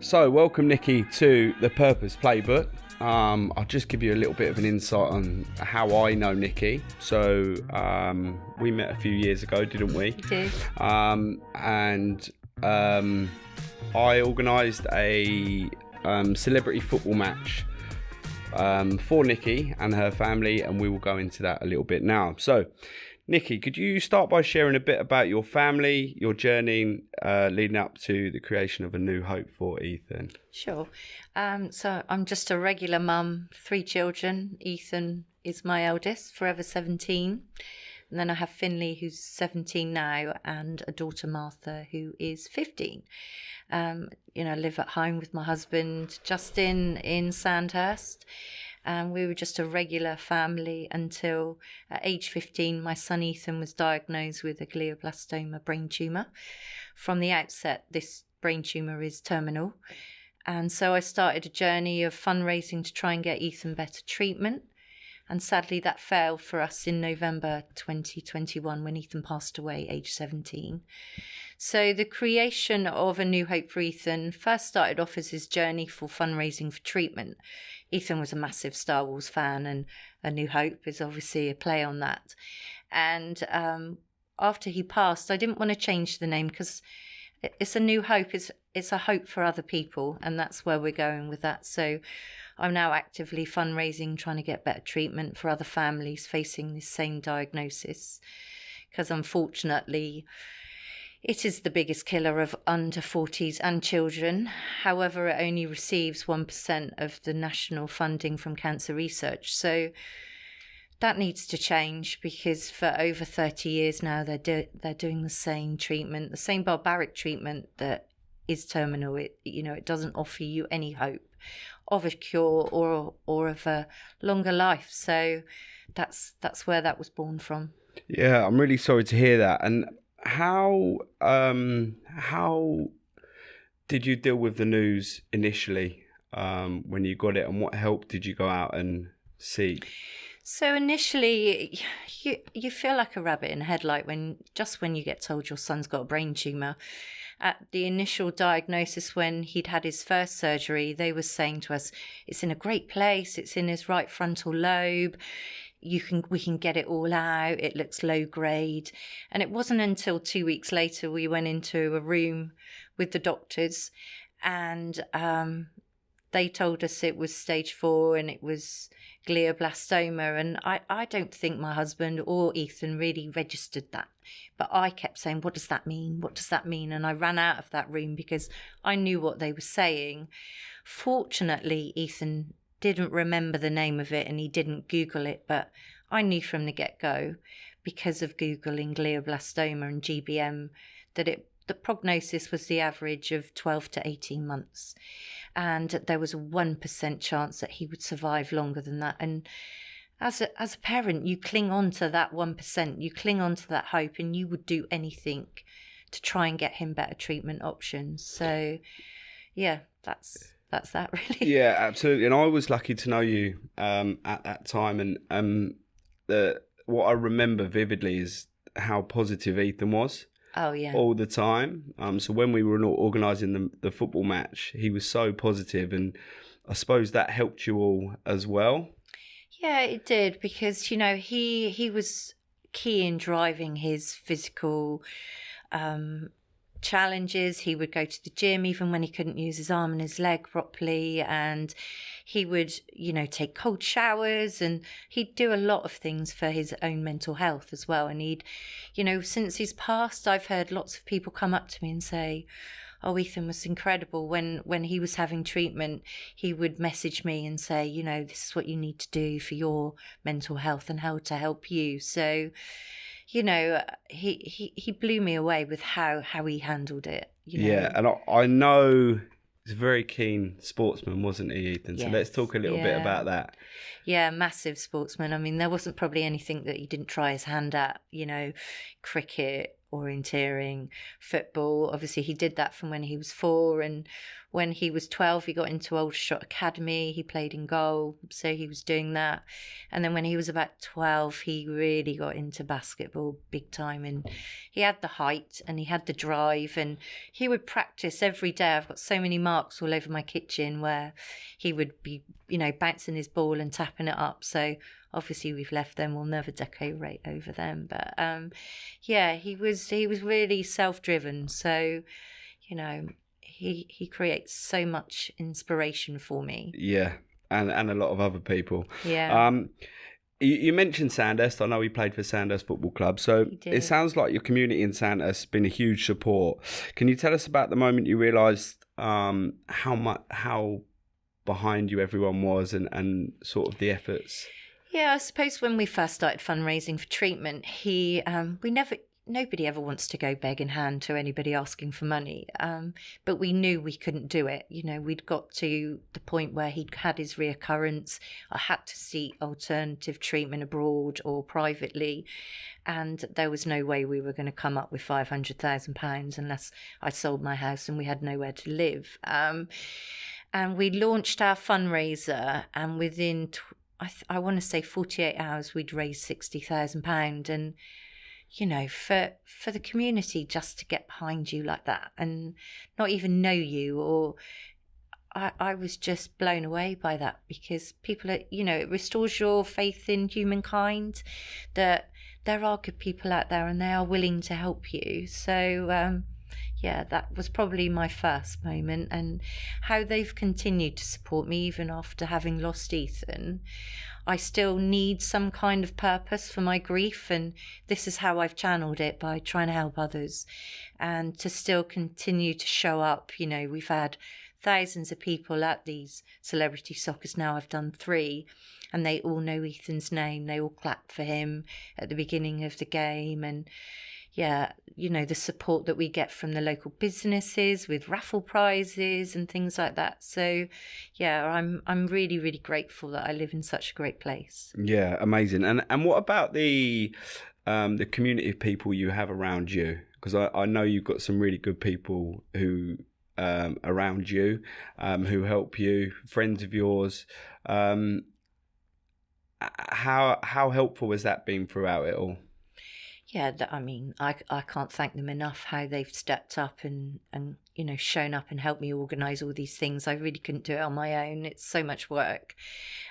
So, welcome Nikki to the Purpose Playbook. I'll just give you a little bit of an insight on how I know Nikki. So, we met a few years ago, didn't we? We did. I organised a celebrity football match for Nikki and her family, and we will go into that a little bit now. So, Nikki, could you start by sharing a bit about your family, your journey leading up to the creation of A New Hope for Ethan? Sure. So I'm just a regular mum, 3 children. Ethan is my eldest, forever 17. And then I have Finley, who's 17 now, and a daughter, Martha, who is 15. I live at home with my husband, Justin, in Sandhurst. And we were just a regular family until at age 15, my son Ethan was diagnosed with a glioblastoma brain tumour. From the outset, this brain tumour is terminal. And so I started a journey of fundraising to try and get Ethan better treatment. And sadly, that failed for us in November 2021 when Ethan passed away, age 17. So the creation of A New Hope for Ethan first started off as his journey for fundraising for treatment. Ethan was a massive Star Wars fan, and A New Hope is obviously a play on that. And after he passed, I didn't want to change the name because it's a new hope. It's a hope for other people, and that's where we're going with that. So I'm now actively fundraising, trying to get better treatment for other families facing this same diagnosis, because unfortunately it is the biggest killer of under 40s and children. However, it only receives 1% of the national funding from cancer research. So that needs to change, because for over 30 years now they're doing the same treatment, the same barbaric treatment that is terminal. It doesn't offer you any hope of a cure or of a longer life. So that's where that was born from. Yeah, I'm really sorry to hear that. And how did you deal with the news initially when you got it, and what help did you go out and seek? So initially, you feel like a rabbit in a headlight when you get told your son's got a brain tumour. At the initial diagnosis, when he'd had his first surgery, they were saying to us, it's in a great place, it's in his right frontal lobe, we can get it all out, it looks low grade. And it wasn't until 2 weeks later we went into a room with the doctors, and they told us it was stage 4 and it was glioblastoma. And I don't think my husband or Ethan really registered that. But I kept saying, what does that mean? What does that mean? And I ran out of that room because I knew what they were saying. Fortunately, Ethan didn't remember the name of it and he didn't Google it. But I knew from the get-go, because of Googling glioblastoma and GBM, that the prognosis was the average of 12 to 18 months. And there was a 1% chance that he would survive longer than that. And as a parent, you cling on to that 1%, you cling on to that hope, and you would do anything to try and get him better treatment options. So, yeah, that's that really. Yeah, absolutely. And I was lucky to know you at that time. And what I remember vividly is how positive Ethan was. Oh, yeah. All the time. So when we were organising the football match, he was so positive, and I suppose that helped you all as well. Yeah, it did, because, he was key in driving his physical challenges. He would go to the gym even when he couldn't use his arm and his leg properly, and he would take cold showers, and he'd do a lot of things for his own mental health as well. And he'd since he's passed, I've heard lots of people come up to me and say, oh, Ethan was incredible. When he was having treatment, he would message me and say, this is what you need to do for your mental health and how to help you. So he blew me away with how he handled it. Yeah, and I know he's a very keen sportsman, wasn't he, Ethan? So yes, let's talk a little bit about that. Yeah, massive sportsman. I mean, there wasn't probably anything that he didn't try his hand at, cricket orienteering, football. Obviously, he did that from when he was 4, and when he was 12, he got into Aldershot Academy. He played in goal, so he was doing that. And then when he was about 12, he really got into basketball big time, and he had the height and he had the drive, and he would practice every day. I've got so many marks all over my kitchen where he would be, bouncing his ball and tapping it up. So obviously we've left them, we'll never decorate over them. But he was really self-driven. So, he creates so much inspiration for me. Yeah, and a lot of other people. Yeah. You mentioned Sandhurst. I know he played for Sandhurst Football Club. So it sounds like your community in Sandhurst has been a huge support. Can you tell us about the moment you realised how behind you everyone was and sort of the efforts? Yeah, I suppose when we first started fundraising for treatment, nobody ever wants to go beg in hand to anybody asking for money. But we knew we couldn't do it. We'd got to the point where he'd had his reoccurrence. I had to seek alternative treatment abroad or privately. And there was no way we were going to come up with £500,000 unless I sold my house and we had nowhere to live. And we launched our fundraiser, and within, I want to say 48 hours, we'd raised £60,000. And for the community just to get behind you like that and not even know you, or I was just blown away by that, because people are, it restores your faith in humankind, that there are good people out there and they are willing to help you. So that was probably my first moment, and how they've continued to support me even after having lost Ethan. I still need some kind of purpose for my grief, and this is how I've channeled it, by trying to help others and to still continue to show up. We've had thousands of people at these celebrity soccers now. I've done 3, and they all know Ethan's name. They all clap for him at the beginning of the game, and the support that we get from the local businesses with raffle prizes and things like that. So, I'm really, really grateful that I live in such a great place. Yeah, amazing. And what about the community of people you have around you? Because I know you've got some really good people who around you, who help you, friends of yours. How helpful has that been throughout it all? Yeah, I can't thank them enough, how they've stepped up and shown up and helped me organise all these things. I really couldn't do it on my own. It's so much work.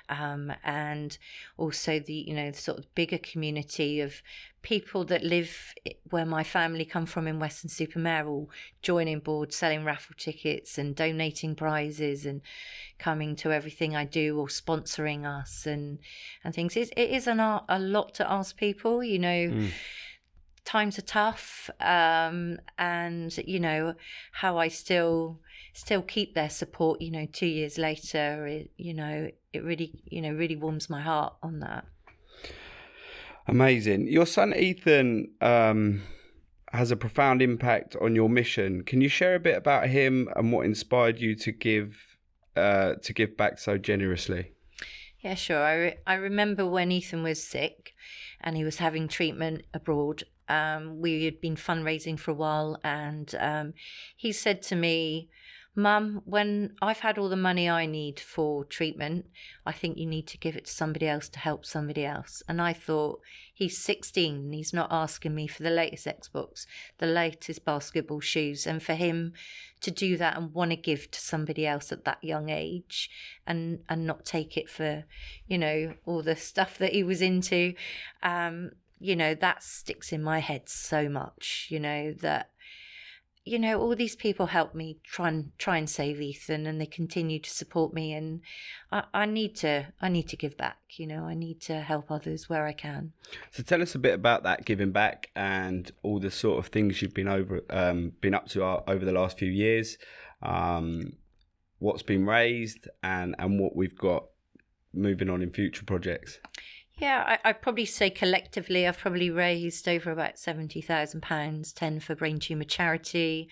And also the sort of bigger community of people that live where my family come from in Weston-super-Mare, all joining board, selling raffle tickets and donating prizes and coming to everything I do, or sponsoring us and things. It is a lot to ask people, Times are tough, and how I still keep their support 2 years later. It really warms my heart on that. Amazing. Your son Ethan has a profound impact on your mission. Can you share a bit about him and what inspired you to give back so generously? Yeah, sure. I remember when Ethan was sick and he was having treatment abroad. We had been fundraising for a while, and he said to me, "Mum, when I've had all the money I need for treatment, I think you need to give it to somebody else to help somebody else." And I thought, he's 16 and he's not asking me for the latest Xbox, the latest basketball shoes. And for him to do that and want to give to somebody else at that young age and not take it for, all the stuff that he was into, that sticks in my head so much, that all these people helped me try and save Ethan, and they continue to support me, and I need to give back. I need to help others where I can. So tell us a bit about that giving back and all the sort of things you've been up to over the last few years. What's been raised and what we've got moving on in future projects. Yeah, I'd probably say collectively I've probably raised over about £70,000, 10 for brain tumour charity.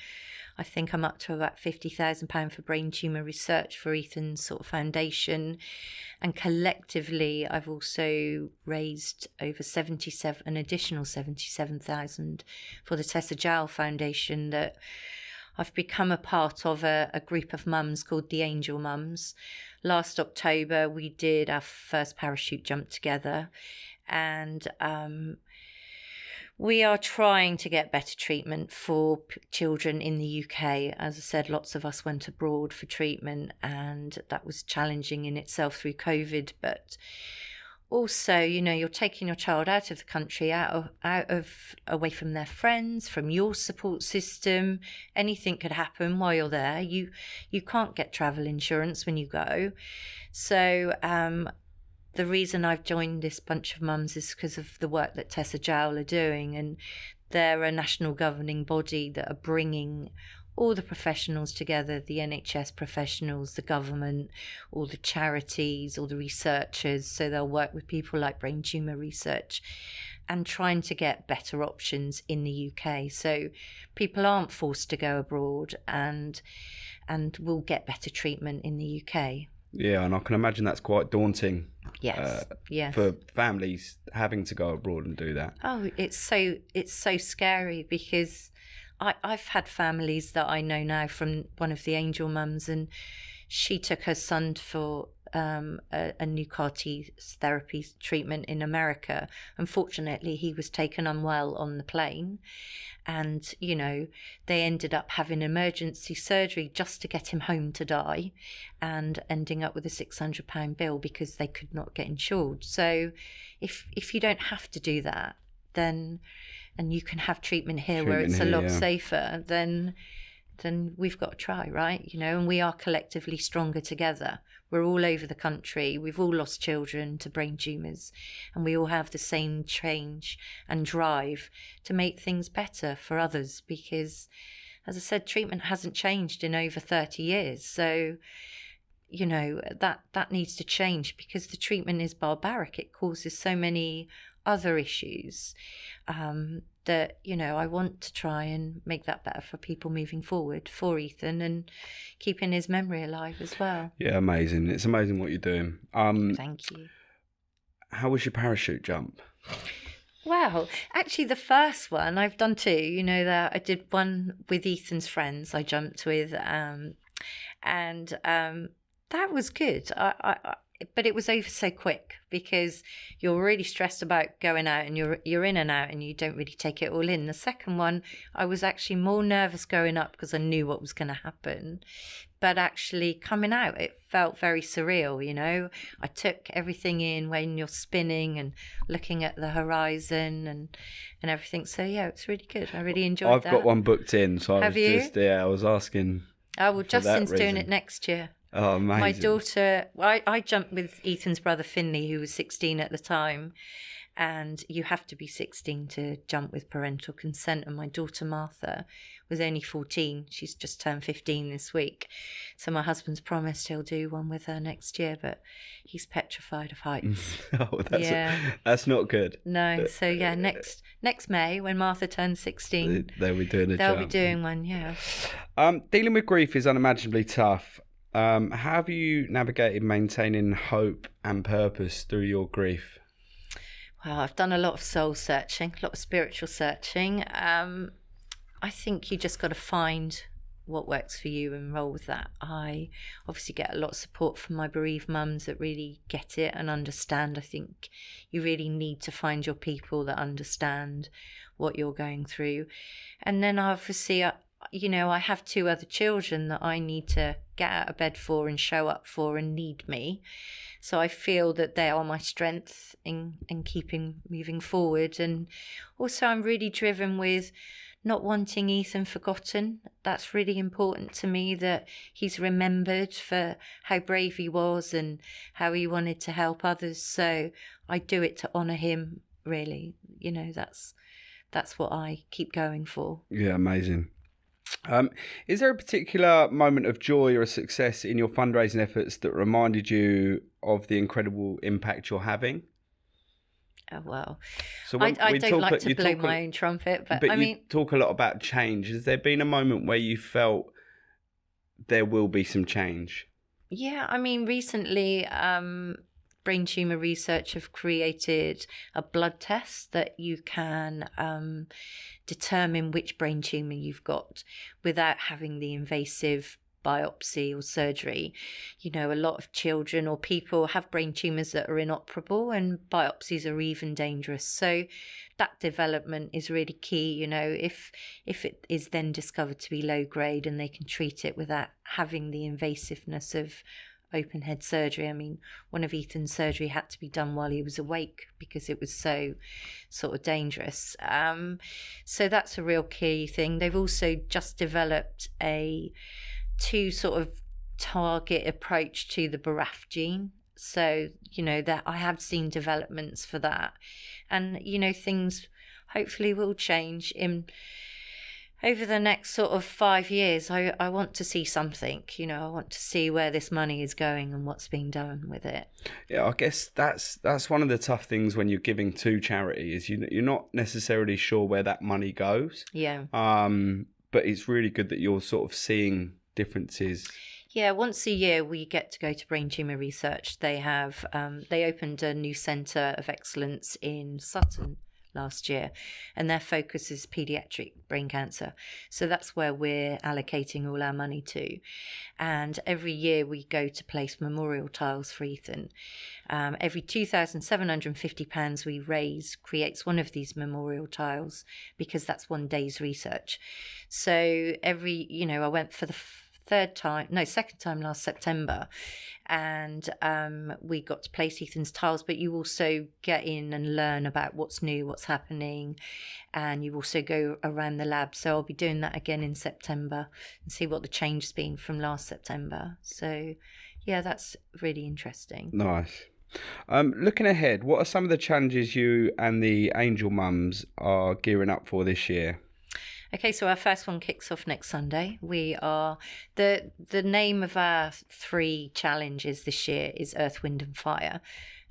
I think I'm up to about £50,000 for brain tumour research for Ethan's sort of foundation. And collectively, I've also raised over an additional 77,000 for the Tessa Jowell Foundation, that I've become a part of a group of mums called the Angel Mums. Last October, we did our first parachute jump together, and we are trying to get better treatment for children in the UK. As I said, lots of us went abroad for treatment, and that was challenging in itself through COVID. But also, you know, you're taking your child out of the country, away from their friends, from your support system. Anything could happen while you're there. You can't get travel insurance when you go. So the reason I've joined this bunch of mums is because of the work that Tessa Jowell are doing, and they're a national governing body that are bringing all the professionals together, the NHS professionals, the government, all the charities, all the researchers. So they'll work with people like brain tumour research and trying to get better options in the UK. So people aren't forced to go abroad, and will get better treatment in the UK. Yeah, and I can imagine that's quite daunting. Yes, yes. For families having to go abroad and do that. Oh, it's so scary, because I've had families that I know now from one of the Angel Mums, and she took her son for a new CAR T therapy treatment in America. Unfortunately, he was taken unwell on the plane, and, you know, they ended up having emergency surgery just to get him home to die, and ending up with a £600 bill because they could not get insured. So if you don't have to do that, then, and you can have treatment here where it's a lot safer, then we've got to try, right? You know, and we are collectively stronger together. We're all over the country. We've all lost children to brain tumours, and we all have the same change and drive to make things better for others, because, as I said, treatment hasn't changed in over 30 years. So, you know, that needs to change, because the treatment is barbaric. It causes so many other issues that, you know, I want to try and make that better for people moving forward, for Ethan, and keeping his memory alive as well. Yeah, amazing. It's amazing what you're doing. Thank you. How was your parachute jump? Well, actually, the first one, I've done two. You know, that I did one with Ethan's friends I jumped with, and that was good. But it was over so quick, because you're really stressed about going out, and you're in and out, and you don't really take it all in. The second one, I was actually more nervous going up because I knew what was going to happen. But actually coming out, it felt very surreal, you know. I took everything in when you're spinning and looking at the horizon and everything. So, yeah, it's really good. I really enjoyed that. I've got one booked in, so Have you? I was asking. Oh, well, Justin's doing it next year. Oh, amazing. My daughter, I jumped with Ethan's brother Finley, who was 16 at the time, and you have to be 16 to jump with parental consent. And my daughter Martha was only 14. She's just turned 15 this week. So my husband's promised he'll do one with her next year, but he's petrified of heights. Oh, that's not good. No, so yeah, next May, when Martha turns 16, they'll be doing They'll be doing one, yeah. Dealing with grief is unimaginably tough. How have you navigated maintaining hope and purpose through your grief? Well, I've done a lot of soul searching, a lot of spiritual searching. I think you just got to find what works for you and roll with that. I obviously get a lot of support from my bereaved mums that really get it and understand. I think you really need to find your people that understand what you're going through. And then obviously, you know, I have two other children that I need to get out of bed for and show up for and need me. So I feel that they are my strength in keeping moving forward. And also I'm really driven with not wanting Ethan forgotten. That's really important to me, that he's remembered for how brave he was and how he wanted to help others. So I do it to honour him, really. You know, that's what I keep going for. Yeah, amazing. Is there a particular moment of joy or a success in your fundraising efforts that reminded you of the incredible impact you're having? Oh, well, So I don't like to blow my own trumpet, but I mean, you talk a lot about change. Has there been a moment where you felt there will be some change? yeah, I mean, recently, brain tumor research have created a blood test that you can determine which brain tumor you've got without having the invasive biopsy or surgery. You know, a lot of children or people have brain tumors that are inoperable, and biopsies are even dangerous. So that development is really key. You know, if it is then discovered to be low grade and they can treat it without having the invasiveness of open head surgery. I mean, one of Ethan's surgery had to be done while he was awake because it was so sort of dangerous. So that's a real key thing. They've also just developed two sort of target approach to the BRAF gene. So, you know, that I have seen developments for that. And, you know, things hopefully will change over the next sort of 5 years. I want to see something, you know, I want to see where this money is going and what's being done with it. Yeah, I guess that's one of the tough things when you're giving to charity is you're not necessarily sure where that money goes. Yeah. But it's really good that you're sort of seeing differences. Yeah, once a year we get to go to brain tumour research. They have they opened a new centre of excellence in Sutton last year, and their focus is paediatric brain cancer. So that's where we're allocating all our money to. And every year we go to place memorial tiles for Ethan. Every £2,750 we raise creates one of these memorial tiles, because that's one day's research. So I went for the second time last September, and we got to place Ethan's tiles, but you also get in and learn about what's new, what's happening, and you also go around the lab. So I'll be doing that again in September and see what the change has been from last September. So yeah, that's really interesting. Nice. Looking ahead, what are some of the challenges you and the Angel Mums are gearing up for this year? Okay, so our first one kicks off next Sunday. We are the name of our 3 challenges this year is Earth, Wind and Fire.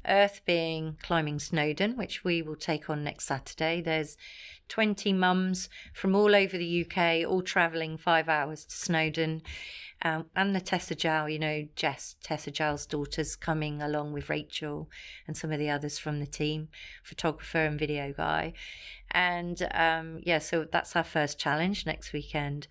Earth being climbing Snowdon, which we will take on next Saturday. There's 20 mums from all over the UK, all travelling 5 hours to Snowdon. And the Tessa Jowl, Jess, Tessa Jowl's daughter's coming along with Rachel and some of the others from the team, photographer and video guy. And so that's our first challenge next weekend.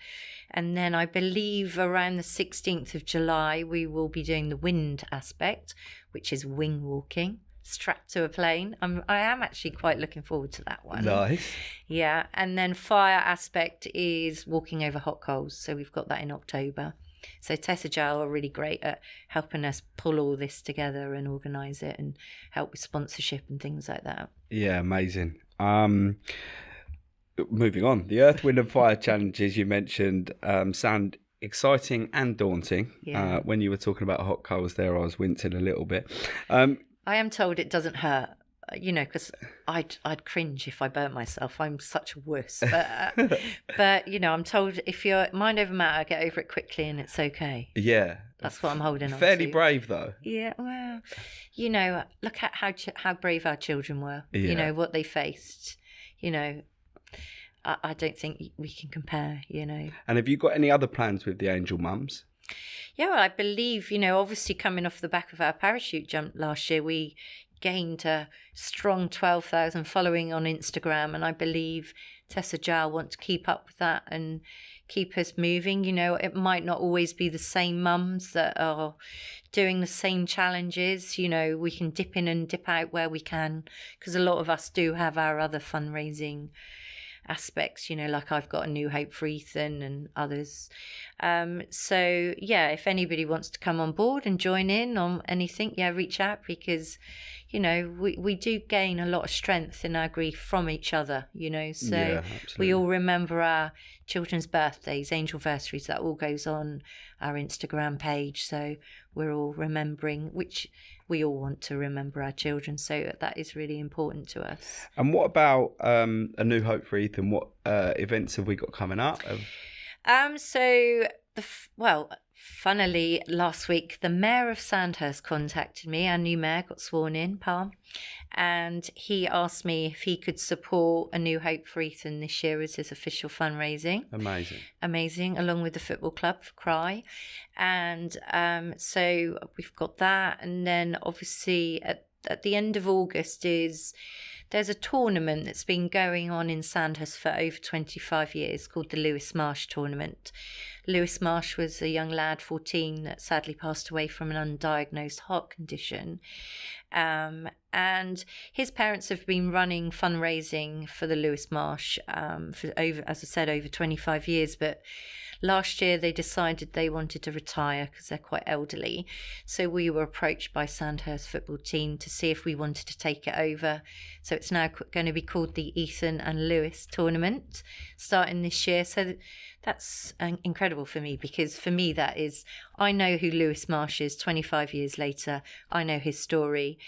And then I believe around the 16th of July, we will be doing the wind aspect, which is wing walking, strapped to a plane. I am actually quite looking forward to that one. Nice. Yeah. And then fire aspect is walking over hot coals. So we've got that in October. So Tessa Jowl are really great at helping us pull all this together and organise it and help with sponsorship and things like that. Yeah, amazing. Moving on, the Earth, Wind and Fire challenges you mentioned sound exciting and daunting. Yeah. When you were talking about hot coals there, I was wincing a little bit. I am told it doesn't hurt, because I'd cringe if I burnt myself. I'm such a wuss. But I'm told if you're mind over matter, get over it quickly and it's okay. Yeah. That's what I'm holding on to. Fairly brave, though. Yeah, well, look at how brave our children were. Yeah. What they faced. I don't think we can compare, And have you got any other plans with the Angel Mums? Yeah, well, I believe, obviously coming off the back of our parachute jump last year, we gained a strong 12,000 following on Instagram, and I believe Tessa Jowl want to keep up with that and keep us moving. It might not always be the same mums that are doing the same challenges. We can dip in and dip out where we can, because a lot of us do have our other fundraising aspects, like I've got a New Hope for Ethan and others. So yeah, if anybody wants to come on board and join in on anything, reach out, because we do gain a lot of strength in our grief from each other, so we all remember our children's birthdays, angelversaries, that all goes on our Instagram page, so we're all remembering, which we all want to remember our children, so that is really important to us. And what about A New Hope for Ethan? What events have we got coming up? Funnily, last week, the mayor of Sandhurst contacted me. Our new mayor got sworn in, Palm, and he asked me if he could support A New Hope for Ethan this year as his official fundraising. Amazing, along with the football club for Cry. And so we've got that. And then obviously at the end of August there's a tournament that's been going on in Sandhurst for over 25 years called the Lewis Marsh Tournament. Lewis Marsh was a young lad, 14, that sadly passed away from an undiagnosed heart condition. And his parents have been running fundraising for the Lewis Marsh for over, as I said, over 25 years. But last year they decided they wanted to retire because they're quite elderly. So we were approached by Sandhurst football team to see if we wanted to take it over. So it's now going to be called the Ethan and Lewis Tournament starting this year. So that's incredible for me, because for me that is, I know who Lewis Marsh is 25 years later. I know his story.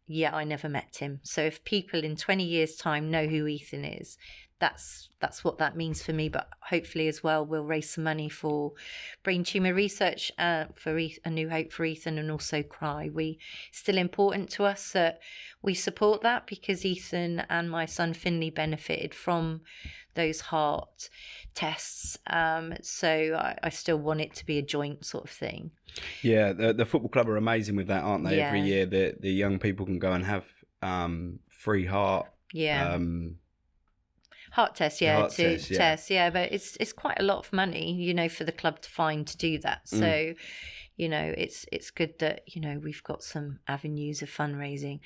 Yeah, I never met him. So if people in 20 years' time know who Ethan is, that's what that means for me. But hopefully as well, we'll raise some money for brain tumour research for A New Hope for Ethan, and also Cry. Still important to us that we support that, because Ethan and my son Finley benefited from those heart tests. So I still want it to be a joint sort of thing. Yeah, the football club are amazing with that, aren't they? Yeah. Every year the young people can go and have free heart. Yeah. Heart test, yeah, test, yeah, but it's quite a lot of money, for the club to find to do that. So, it's good that we've got some avenues of fundraising,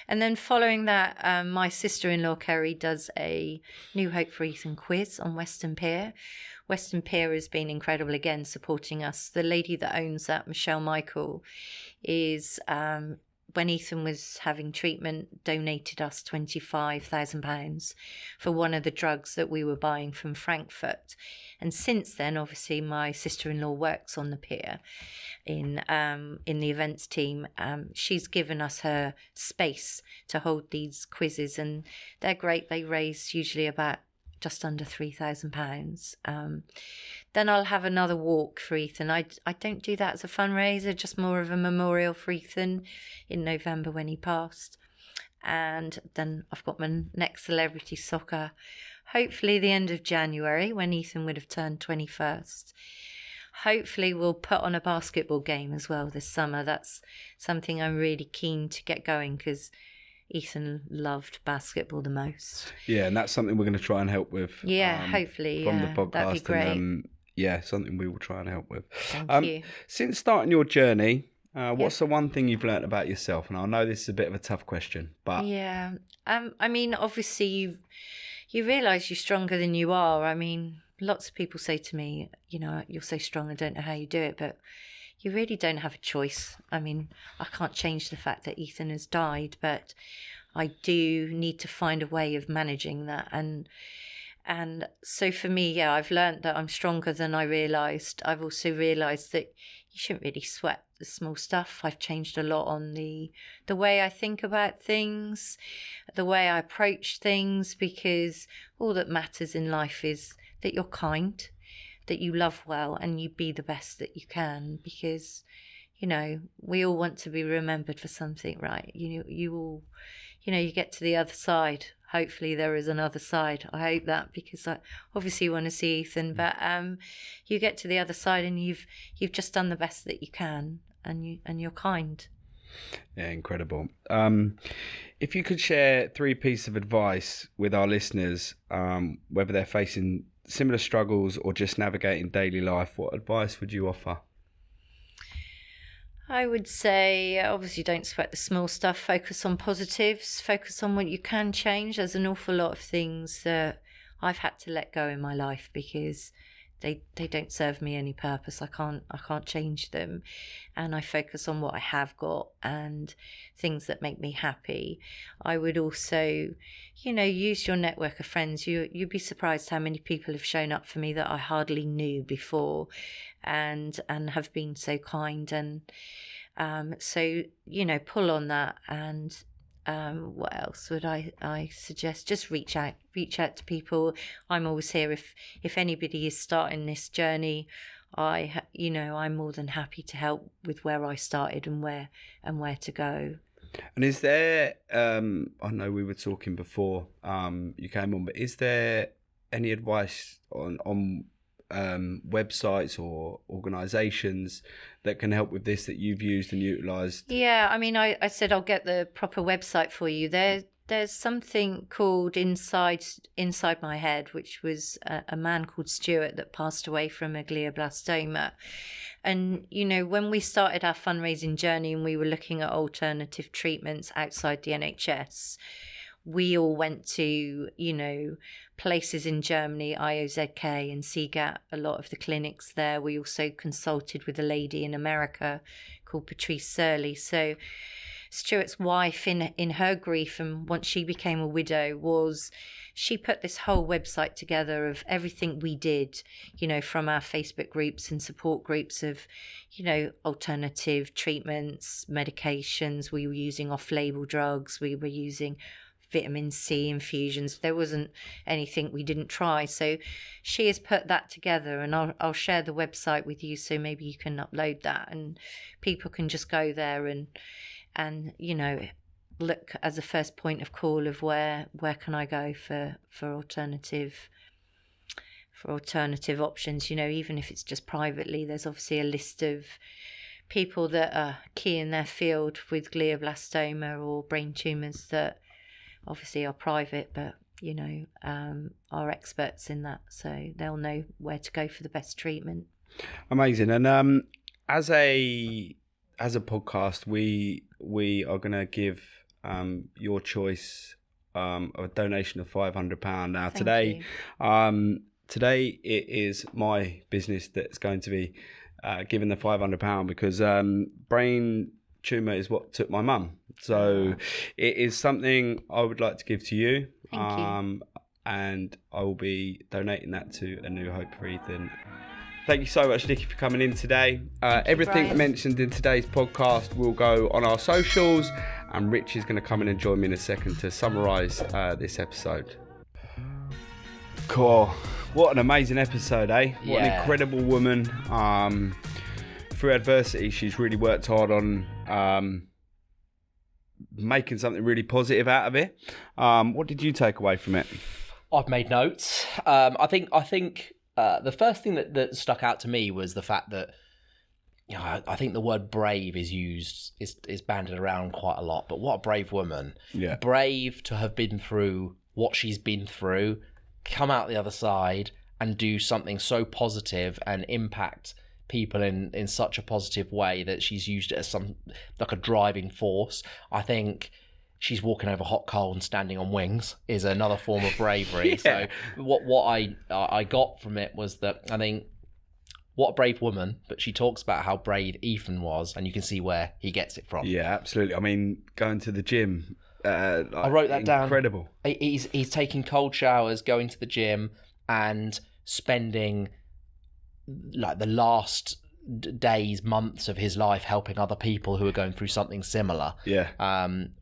and then following that, my sister-in-law Kerry does a New Hope for Ethan quiz on Western Pier. Western Pier has been incredible again, supporting us. The lady that owns that, Michelle Michael, is when Ethan was having treatment, donated us £25,000 for one of the drugs that we were buying from Frankfurt. And since then, obviously, my sister-in-law works on the pier in the events team. She's given us her space to hold these quizzes, and they're great. They raise usually about just under £3,000. Then I'll have another walk for Ethan. I don't do that as a fundraiser, just more of a memorial for Ethan in November when he passed. And then I've got my next celebrity soccer, hopefully the end of January, when Ethan would have turned 21st. Hopefully we'll put on a basketball game as well this summer. That's something I'm really keen to get going, because Ethan loved basketball the most. Yeah, and that's something we're going to try and help with. Yeah, hopefully. From the podcast. That'd be great. And, something we will try and help with. Thank you. Since starting your journey, what's the one thing you've learnt about yourself? And I know this is a bit of a tough question, but... Yeah. I mean, obviously, you realise you're stronger than you are. I mean, lots of people say to me, you're so strong, I don't know how you do it, but... You really don't have a choice. I mean, I can't change the fact that Ethan has died, but I do need to find a way of managing that. And so for me, I've learned that I'm stronger than I realised. I've also realised that you shouldn't really sweat the small stuff. I've changed a lot on the way I think about things, the way I approach things, because all that matters in life is that you're kind, that you love well, and you be the best that you can, because we all want to be remembered for something, right? You all you get to the other side. Hopefully there is another side. I hope that, because I obviously want to see Ethan, but you get to the other side and you've just done the best that you can, and you're kind. Yeah, incredible. If you could share 3 pieces of advice with our listeners, whether they're facing similar struggles or just navigating daily life, what advice would you offer? I would say, obviously, don't sweat the small stuff. Focus on positives. Focus on what you can change. There's an awful lot of things that I've had to let go in my life because they don't serve me any purpose. I can't change them, and I focus on what I have got and things that make me happy. I would also, use your network of friends. You'd be surprised how many people have shown up for me that I hardly knew before, and have been so kind. And so pull on that. And what else would I suggest? Just reach out to people. I'm always here if anybody is starting this journey I'm more than happy to help with where I started and where to go. And is there, I know we were talking before you came on, but is there any advice on websites or organisations that can help with this that you've used and utilised? Yeah, I mean, I said I'll get the proper website for you. There's something called Inside My Head, which was a man called Stuart that passed away from a glioblastoma. And, when we started our fundraising journey and we were looking at alternative treatments outside the NHS, we all went to, places in Germany, IOZK and CGAT, a lot of the clinics there. We also consulted with a lady in America called Patrice Surley. So Stuart's wife, in her grief, and once she became a widow, she put this whole website together of everything we did, from our Facebook groups and support groups of, alternative treatments, medications. We were using off-label drugs. We were using vitamin C infusions. There wasn't anything we didn't try. So she has put that together, and I'll share the website with you, so maybe you can upload that and people can just go there and look as a first point of call of where can I go for alternative options. Even if it's just privately, there's obviously a list of people that are key in their field with glioblastoma or brain tumours that obviously are private, but are experts in that, so they'll know where to go for the best treatment. Amazing. And as a podcast, we are going to give your choice a donation of £500. Now today it is my business that's going to be given the £500 because brain tumour is what took my mum. So it is something I would like to give to you. Thank you. And I will be donating that to A New Hope for Ethan. Thank you so much, Nikki, for coming in today. Everything Brian. mentioned in today's podcast will go on our socials, and Rich is going to come in and join me in a second to summarise this episode. Cool. What an amazing episode, eh? What an incredible woman. Through adversity, she's really worked hard on making something really positive out of it. What did you take away from it? I've made notes. I think the first thing that stuck out to me was the fact that I think the word brave is banded around quite a lot. But what a brave woman! Yeah, brave to have been through what she's been through, come out the other side, and do something so positive and impact people in such a positive way that she's used it as like a driving force. I think she's walking over hot coal and standing on wings is another form of bravery. Yeah. So what I got from it was that I think what a brave woman, but she talks about how brave Ethan was, and you can see where he gets it from. Yeah, absolutely. I mean, going to the gym. I wrote that down. Incredible. He's taking cold showers, going to the gym, and spending like the last days, months of his life helping other people who are going through something similar. Yeah.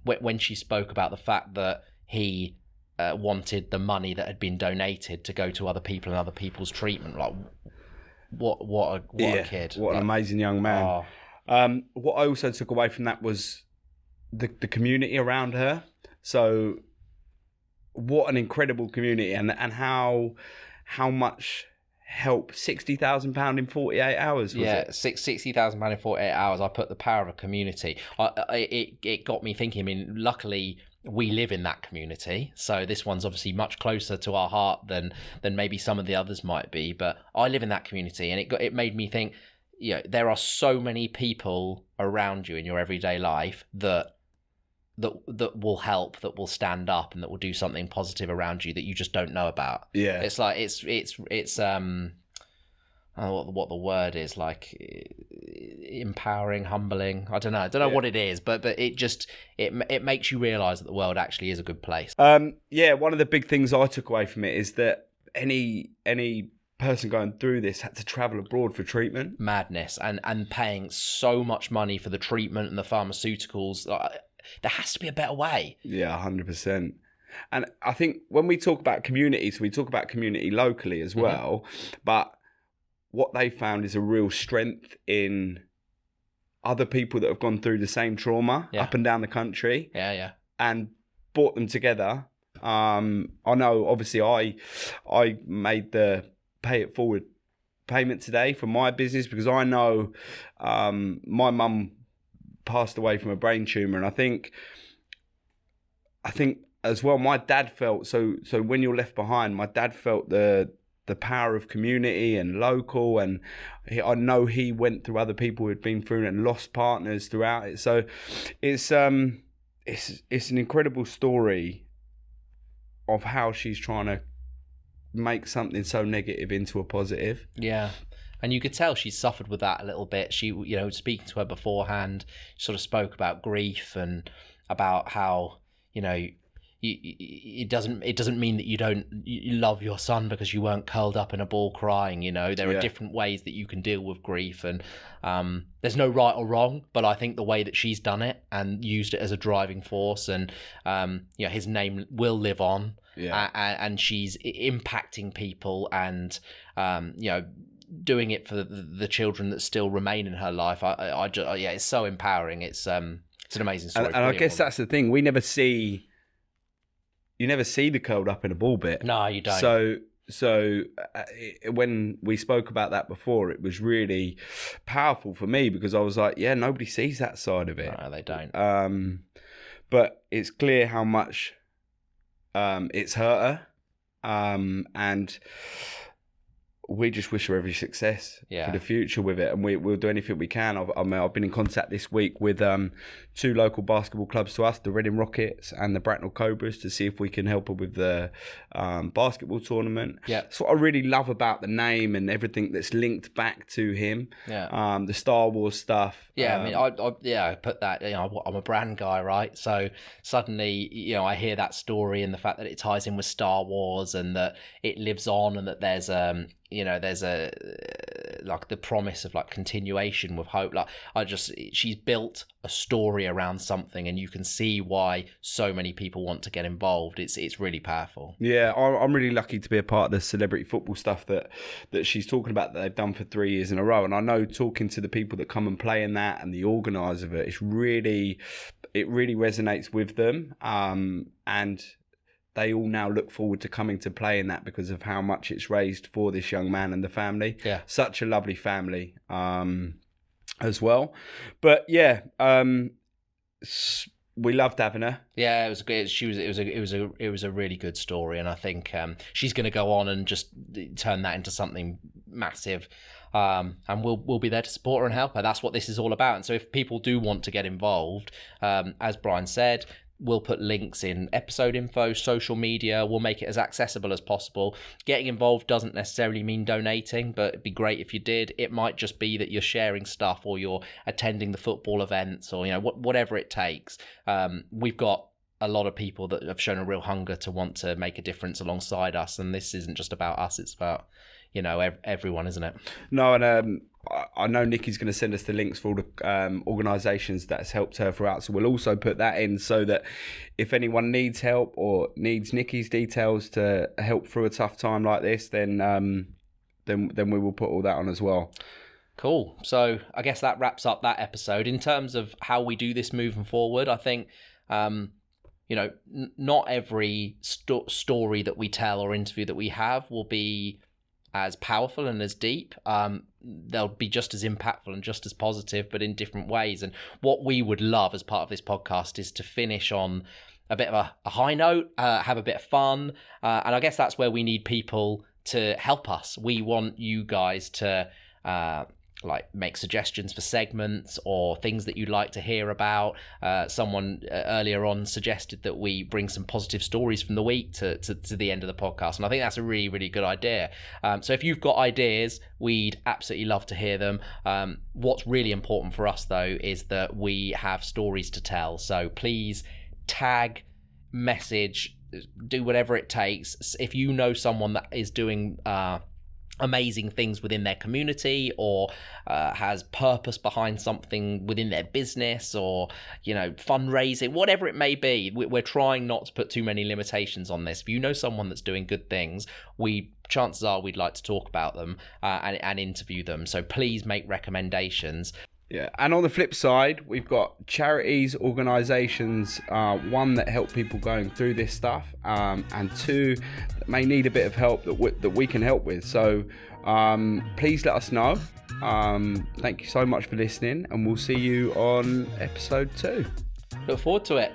When she spoke about the fact that he wanted the money that had been donated to go to other people and other people's treatment, like what a kid. What an amazing young man. Oh. What I also took away from that was the community around her. So what an incredible community, and how much help, £60,000 in 48 hours, was it? £60,000 in 48 hours. I put the power of a community. It got me thinking. I mean, luckily we live in that community, so this one's obviously much closer to our heart than maybe some of the others might be. But I live in that community, and it made me think. There are so many people around you in your everyday life that will help, that will stand up, and that will do something positive around you that you just don't know about. Yeah, it's like it's what the word is, like empowering, humbling. I don't know what it is, but it makes you realise that the world actually is a good place. One of the big things I took away from it is that any person going through this had to travel abroad for treatment. Madness, and paying so much money for the treatment and the pharmaceuticals. There has to be a better way. Yeah, 100%. And I think when we talk about communities, we talk about community locally as well. But what they found is a real strength in other people that have gone through the same trauma up and down the country. Yeah. And brought them together. I know, obviously, I made the pay it forward payment today for my business because I know my mum passed away from a brain tumor, and I think as well, my dad felt so when you're left behind, my dad felt the power of community and local, and I know he went through other people who'd been through it and lost partners throughout it. So it's an incredible story of how she's trying to make something so negative into a positive. Yeah. And you could tell she suffered with that a little bit. She, speaking to her beforehand, sort of spoke about grief and about how, it doesn't mean that you love your son because you weren't curled up in a ball crying. There are different ways that you can deal with grief, and there's no right or wrong, but I think the way that she's done it and used it as a driving force, and his name will live on, and she's impacting people, and doing it for the children that still remain in her life. It's so empowering. It's an amazing story. And I guess that's the thing. You never see the curled up in a ball bit. No, you don't. So when we spoke about that before, it was really powerful for me because I was like, nobody sees that side of it. No, they don't. But it's clear how much it's hurt her, and we just wish her every success for the future with it, and we'll do anything we can. I've been in contact this week with two local basketball clubs to us, the Reading Rockets and the Bracknell Cobras, to see if we can help her with the basketball tournament. Yeah, that's what I really love about the name and everything that's linked back to him. Yeah, the Star Wars stuff. Yeah, I put that. I'm a brand guy, right? So suddenly, I hear that story and the fact that it ties in with Star Wars and that it lives on, and that there's there's a like the promise of like continuation with hope. Like she's built a story around something, and you can see why so many people want to get involved. It's really powerful. Yeah, I'm really lucky to be a part of the celebrity football stuff that she's talking about that they've done for 3 years in a row. And I know, talking to the people that come and play in that and the organizer of it, it really resonates with them. And they all now look forward to coming to play in that because of how much it's raised for this young man and the family. Yeah. Such a lovely family as well. But we loved having her. Yeah, it was good. It was a really good story, and I think she's going to go on and just turn that into something massive. And we'll be there to support her and help her. That's what this is all about. And so if people do want to get involved, as Brian said, we'll put links in episode info, social media. We'll make it as accessible as possible. Getting involved doesn't necessarily mean donating, but it'd be great if you did. It might just be that you're sharing stuff, or you're attending the football events, or whatever it takes. We've got a lot of people that have shown a real hunger to want to make a difference alongside us, and this isn't just about us. It's about everyone, isn't it? No, and I know Nikki's going to send us the links for all the organisations that's helped her throughout, so we'll also put that in so that if anyone needs help or needs Nikki's details to help through a tough time like this, then we will put all that on as well. Cool. So I guess that wraps up that episode. In terms of how we do this moving forward, I think not every story that we tell or interview that we have will be as powerful and as deep. They'll be just as impactful and just as positive, but in different ways. And what we would love as part of this podcast is to finish on a bit of a high note, have a bit of fun. And I guess that's where we need people to help us. We want you guys to make suggestions for segments or things that you'd like to hear about. Someone earlier on suggested that we bring some positive stories from the week to the end of the podcast, and I think that's a really, really good idea. So if you've got ideas, we'd absolutely love to hear them. What's really important for us, though, is that we have stories to tell. So please tag, message, do whatever it takes. If you know someone that is doing amazing things within their community, or has purpose behind something within their business, or fundraising, whatever it may be. We're trying not to put too many limitations on this. If you know someone that's doing good things, chances are we'd like to talk about them and interview them. So please make recommendations. Yeah, and on the flip side, we've got charities, organisations, one that help people going through this stuff, and two that may need a bit of help that we can help with. So please let us know. Thank you so much for listening, and we'll see you on episode 2. Look forward to it.